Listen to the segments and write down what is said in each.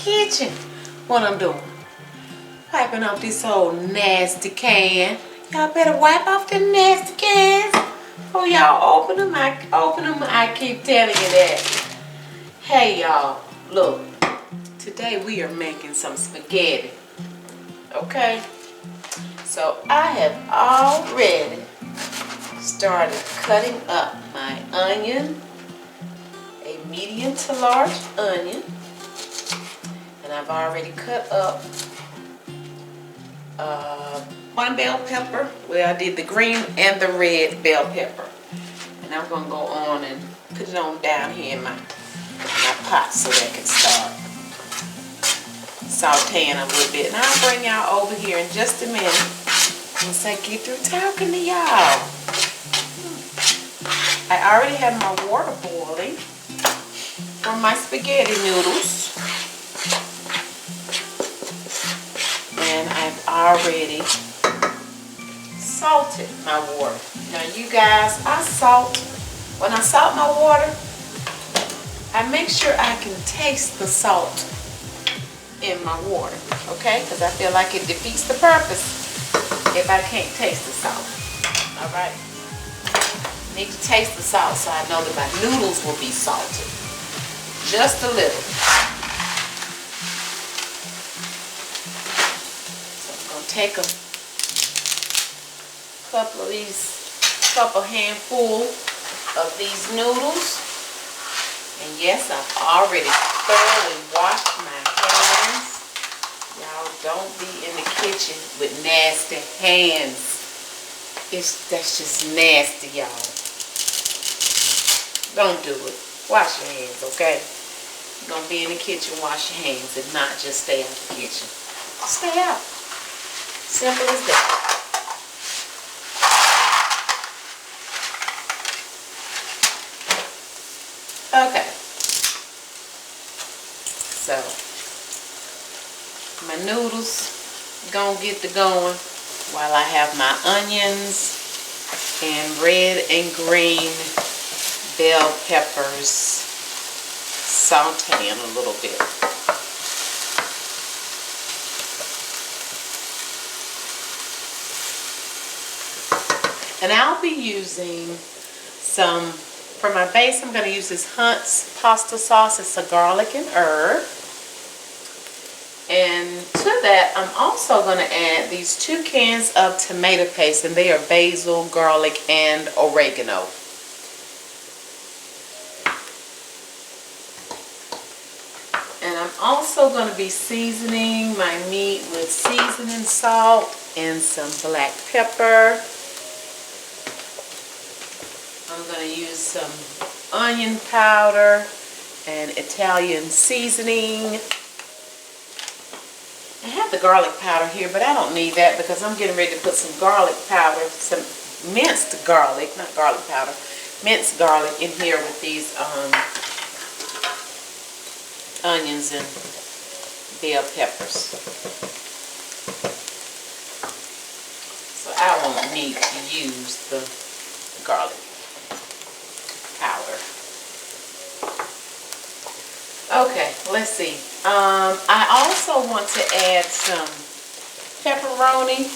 kitchen. What I'm doing? Wiping off this old nasty can. Y'all better wipe off the nasty cans before y'all open them. I keep telling you that. Hey y'all, look. Today we are making some spaghetti. Okay? So I have already started cutting up my onion, a medium to large onion, and I've already cut up one bell pepper. Well, I did the green and the red bell pepper, and I'm gonna go on and put it on down here in my pot so that I can start sauteing a little bit. And I'll bring y'all over here in just a minute once I get through talking to y'all. I already have my water boiling from my spaghetti noodles. And I've already salted my water. Now you guys, when I salt my water, I make sure I can taste the salt in my water, okay? Because I feel like it defeats the purpose if I can't taste the salt. All right? I need to taste the salt so I know that my noodles will be salted. Just a little. So I'm going to take a couple handful of these noodles. And yes, I've already thoroughly washed my hands. Y'all don't be in the kitchen with nasty hands. That's just nasty, y'all. Don't do it. Wash your hands, okay? You're gonna be in the kitchen, wash your hands, and not just stay out the kitchen. Stay out. Simple as that. Okay. So my noodles gonna get to going while I have my onions and red and green bell peppers sauteing a little bit. And I'll be using some, for my base I'm going to use this Hunt's pasta sauce. It's a garlic and herb. And to that, I'm also going to add these 2 cans of tomato paste, and they are basil, garlic, and oregano. And I'm also going to be seasoning my meat with seasoning salt and some black pepper. I'm going to use some onion powder and Italian seasoning. I have the garlic powder here, but I don't need that because I'm getting ready to put some garlic powder, some minced garlic, not garlic powder, minced garlic in here with these onions and bell peppers. So I won't need to use the garlic powder. Okay, let's see. I also want to add some pepperoni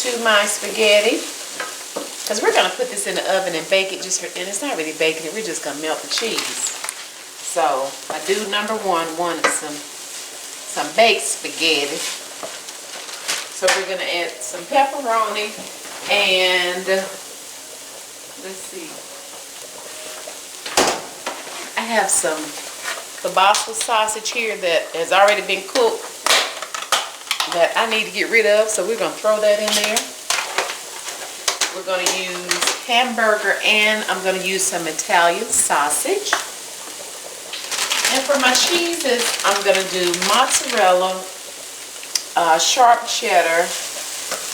to my spaghetti because we're going to put this in the oven and bake it and it's not really baking it, we're just going to melt the cheese. So I do number one wanted some baked spaghetti. So we're going to add some pepperoni and let's see. I have some Basil sausage here that has already been cooked that I need to get rid of, so we're going to throw that in there. We're going to use hamburger and I'm going to use some Italian sausage. And for my cheeses, I'm going to do mozzarella, sharp cheddar,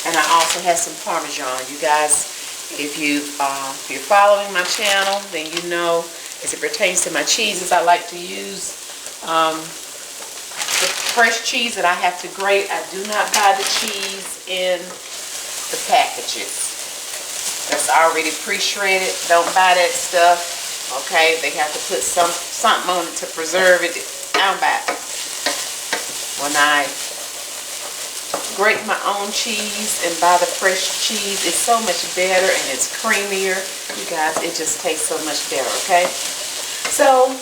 and I also have some Parmesan. You guys, if you're following my channel, then you know as it pertains to my cheeses, I like to use the fresh cheese that I have to grate. I do not buy the cheese in the packages. That's already pre-shredded. Don't buy that stuff. Okay, they have to put something on it to preserve it. I don't buy it. When I grate my own cheese and buy the fresh cheese, it's so much better and it's creamier. You guys, it just tastes so much better, okay? So,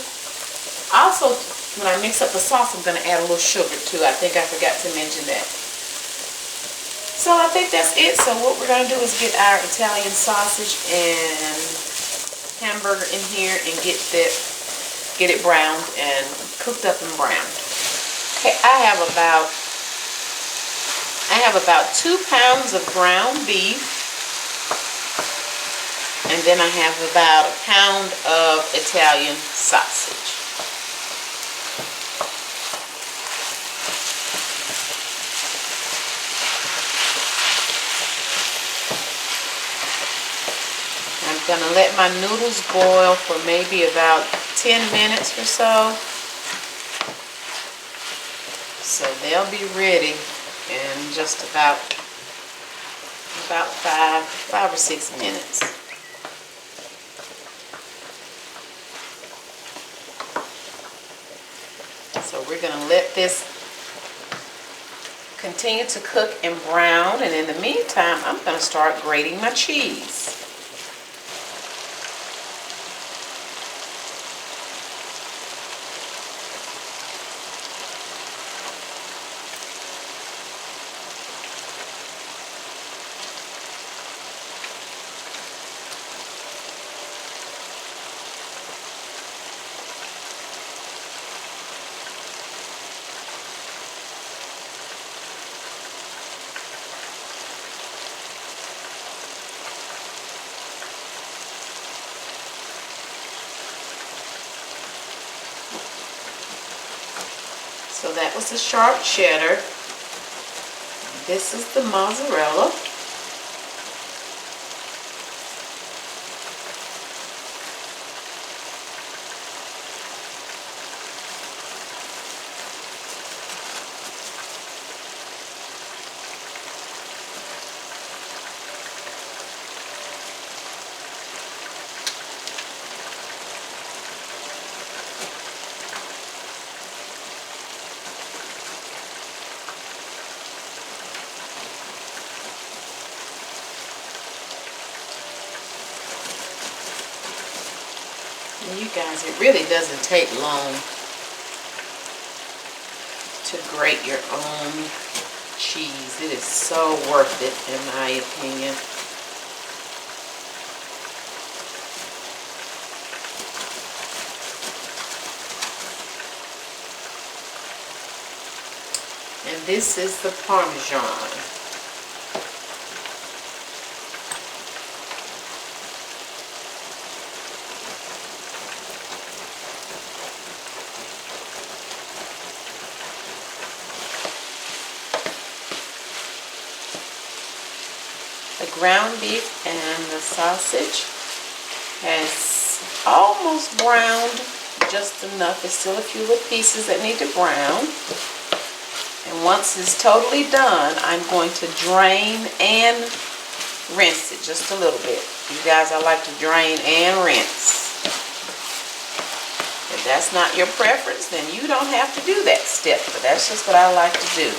also, when I mix up the sauce, I'm going to add a little sugar too. I think I forgot to mention that. So I think that's it. So what we're going to do is get our Italian sausage and hamburger in here and get it browned and cooked up and browned. Okay, I have about 2 pounds of ground beef, and then I have about 1 pound of Italian sausage. I'm gonna let my noodles boil for maybe about 10 minutes or so. So they'll be ready in just about 5 or 6 minutes. So we're going to let this continue to cook and brown, and in the meantime I'm going to start grating my cheese. So that was the sharp cheddar. This is the mozzarella. And you guys, it really doesn't take long to grate your own cheese. It is so worth it, in my opinion. And this is the Parmesan. The ground beef and the sausage has almost browned, just enough. There's still a few little pieces that need to brown. And once it's totally done, I'm going to drain and rinse it just a little bit. You guys, I like to drain and rinse. If that's not your preference, then you don't have to do that step, but that's just what I like to do.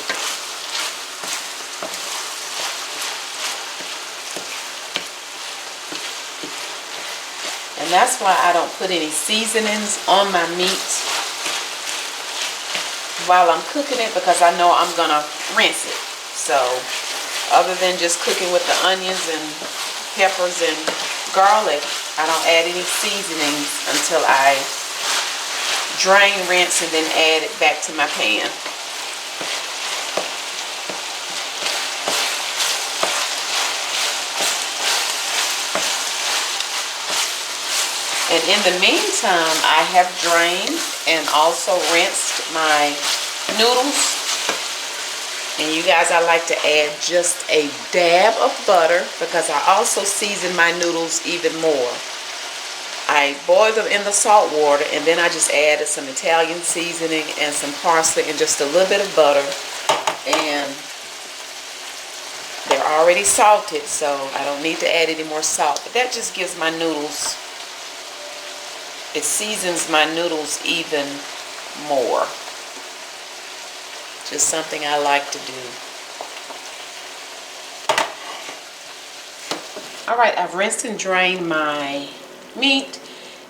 And that's why I don't put any seasonings on my meat while I'm cooking it, because I know I'm going to rinse it. So, other than just cooking with the onions and peppers and garlic, I don't add any seasonings until I drain, rinse, and then add it back to my pan. And in the meantime, I have drained and also rinsed my noodles. And you guys, I like to add just a dab of butter because I also season my noodles even more. I boil them in the salt water, and then I just added some Italian seasoning and some parsley and just a little bit of butter. And they're already salted, so I don't need to add any more salt. But that just gives my noodles, it seasons my noodles even more. Just something I like to do. Alright, I've rinsed and drained my meat.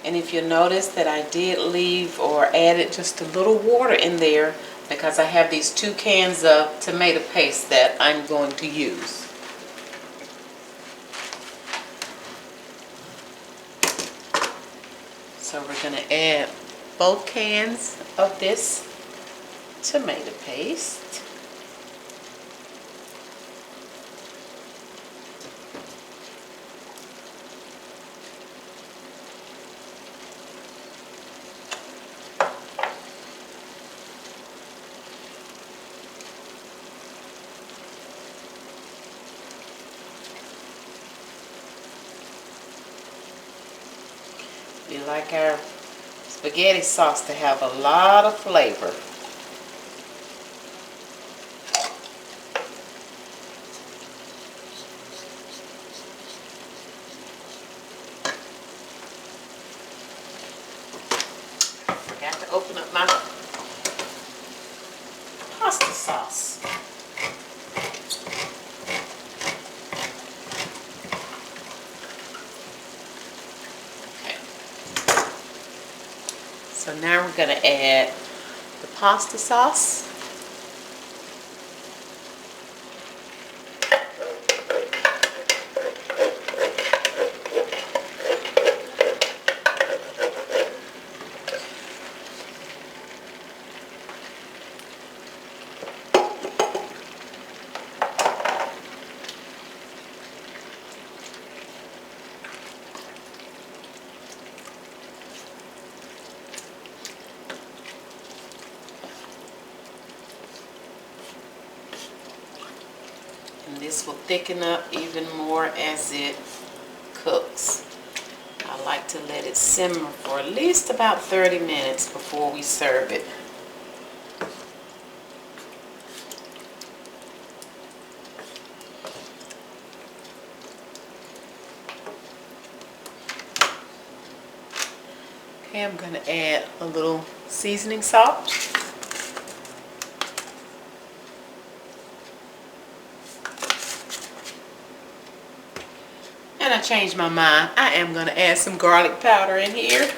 And if you notice that I did leave or added just a little water in there because I have these 2 cans of tomato paste that I'm going to use. So we're going to add both cans of this tomato paste. We like our spaghetti sauce to have a lot of flavor. Forgot to open up my pasta sauce. So now we're going to add the pasta sauce. And this will thicken up even more as it cooks. I like to let it simmer for at least about 30 minutes before we serve it. Okay, I'm going to add a little seasoning salt. And I changed my mind. I am going to add some garlic powder in here.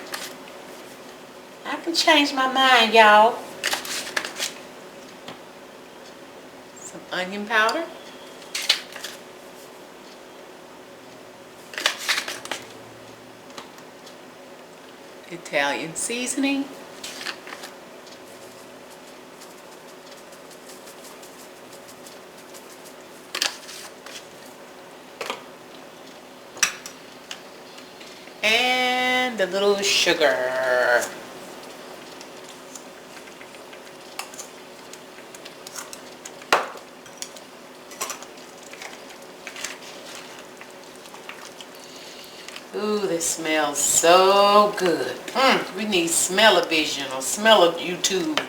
I can change my mind, y'all. Some onion powder. Italian seasoning. And a little sugar. Ooh, this smells so good. We need smell-o-vision or smell-o-YouTube.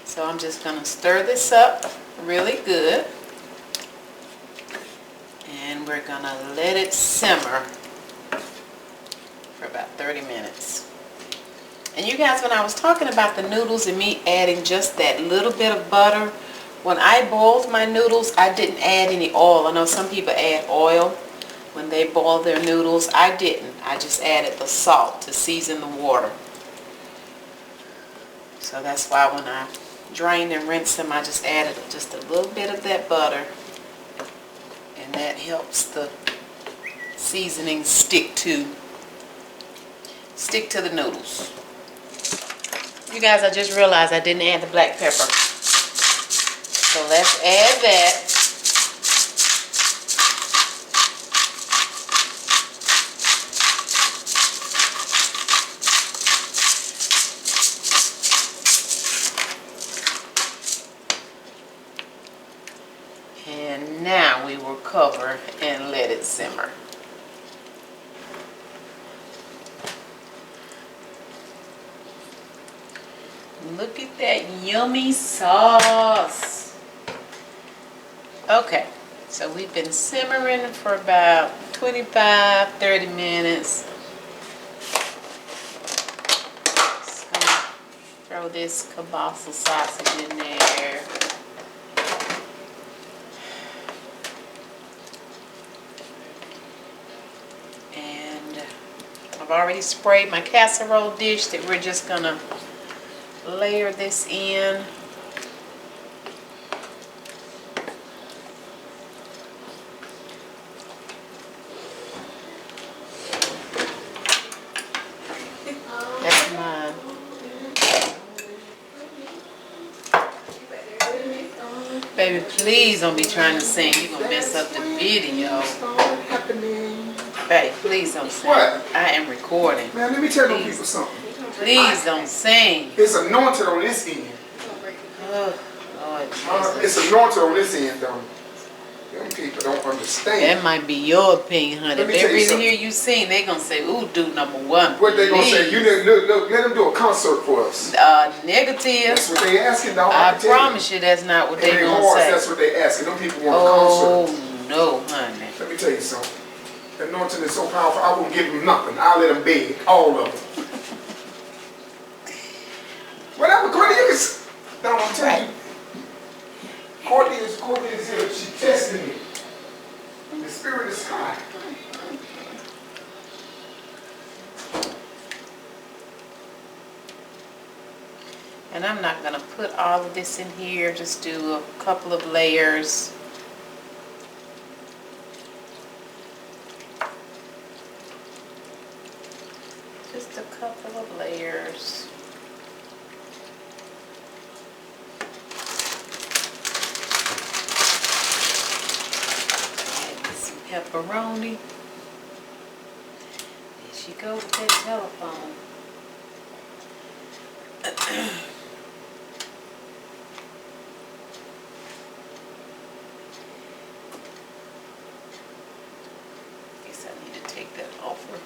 So I'm just going to stir this up really good. And we're going to let it simmer for about 30 minutes. And you guys, when I was talking about the noodles and me adding just that little bit of butter, when I boiled my noodles, I didn't add any oil. I know some people add oil when they boil their noodles. I didn't. I just added the salt to season the water. So that's why when I drained and rinsed them, I just added just a little bit of that butter. And that helps the seasoning stick to the noodles. You guys, I just realized I didn't add the black pepper. So let's add that. And now we will cover and let it simmer. Look at that yummy sauce. Okay, so we've been simmering for about 25-30 minutes. Just gonna throw this kielbasa sausage in there. And I've already sprayed my casserole dish that we're just gonna layer this in. That's mine. Baby, please don't be trying to sing. You're gonna mess up the video. Babe, please don't sing. What? I am recording. Man, let me tell you people something. Please don't sing. It's anointed on this end. Oh, Lord Jesus. It's anointed on this end, though. Them people don't understand. That might be your opinion, honey. Let If me they tell you really something. hear you sing, they gonna say, ooh, dude number one. What they gonna say? You please. look, let them do a concert for us. Negative. That's what they asking, dog. I promise you that's not what In they their gonna hearts, say. that's what they asking. Them people want a Oh, concert. no, honey. Let me tell you something. The anointing is so powerful, I won't give them nothing. I'll let them beg, all of them. Whatever, Courtney, you can... No, I'm telling you. Courtney is here. She's testing me. The spirit is high. And I'm not gonna put all of this in here. Just do a couple of layers. Just a couple of layers. Add some pepperoni. There she goes with that telephone. Guess I need to take that off her.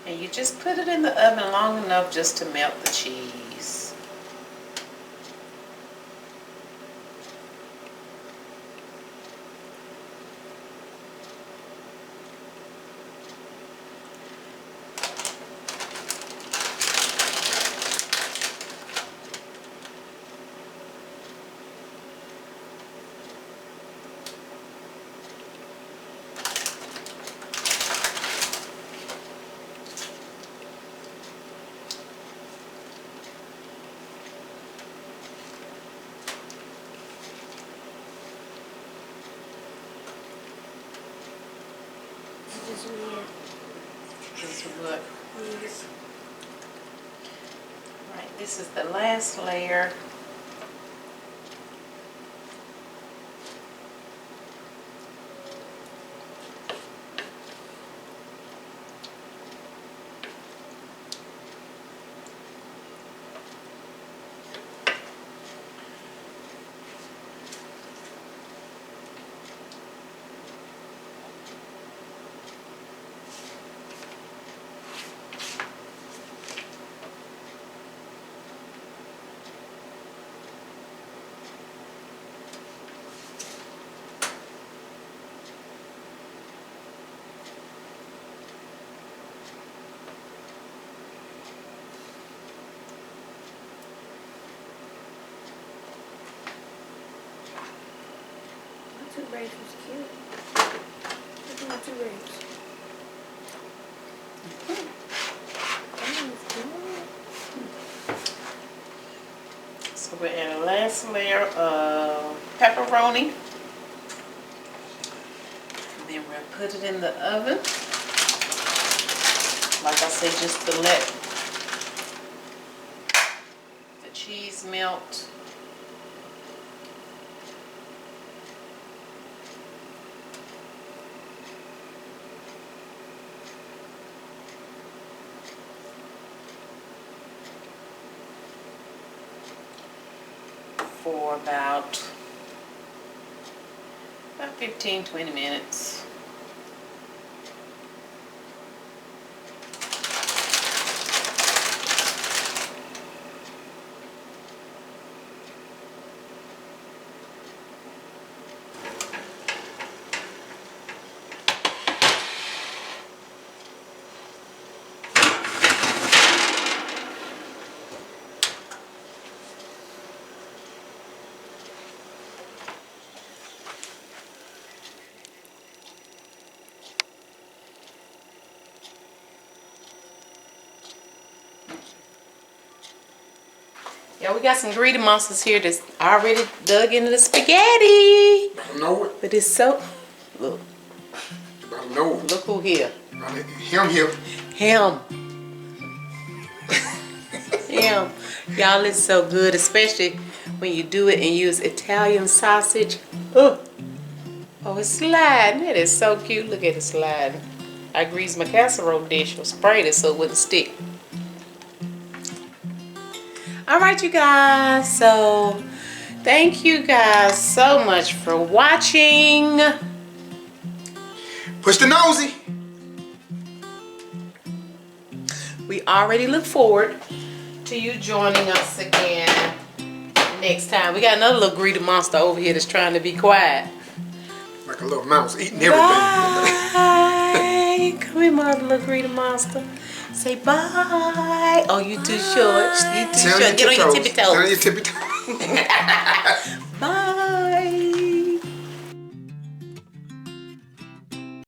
And you just put it in the oven long enough just to melt the cheese. This is what? Right, this is the last layer. Two braids was cute. Look at my two braids. So we're in the last layer of pepperoni. And then we're gonna put it in the oven. Like I said, just to let the cheese melt. For about 15-20 minutes. Yeah, we got some greedy monsters here that's already dug into the spaghetti. I know it. But it's so, look, I know it. look who here. Him here. Him. Him. Y'all, it's so good, especially when you do it and use Italian sausage. Oh, it's sliding. It is so cute. Look at it sliding. I greased my casserole dish or sprayed it so it wouldn't stick. Alright, you guys. So, thank you guys so much for watching. Push the nosy. We already look forward to you joining us again next time. We got another little greedy monster over here that's trying to be quiet. Like a little mouse eating everything. Bye. Come here, my little greedy monster. Say bye. Oh, you too short. You too short. Get on your tippy toes. Get on your tippy toes.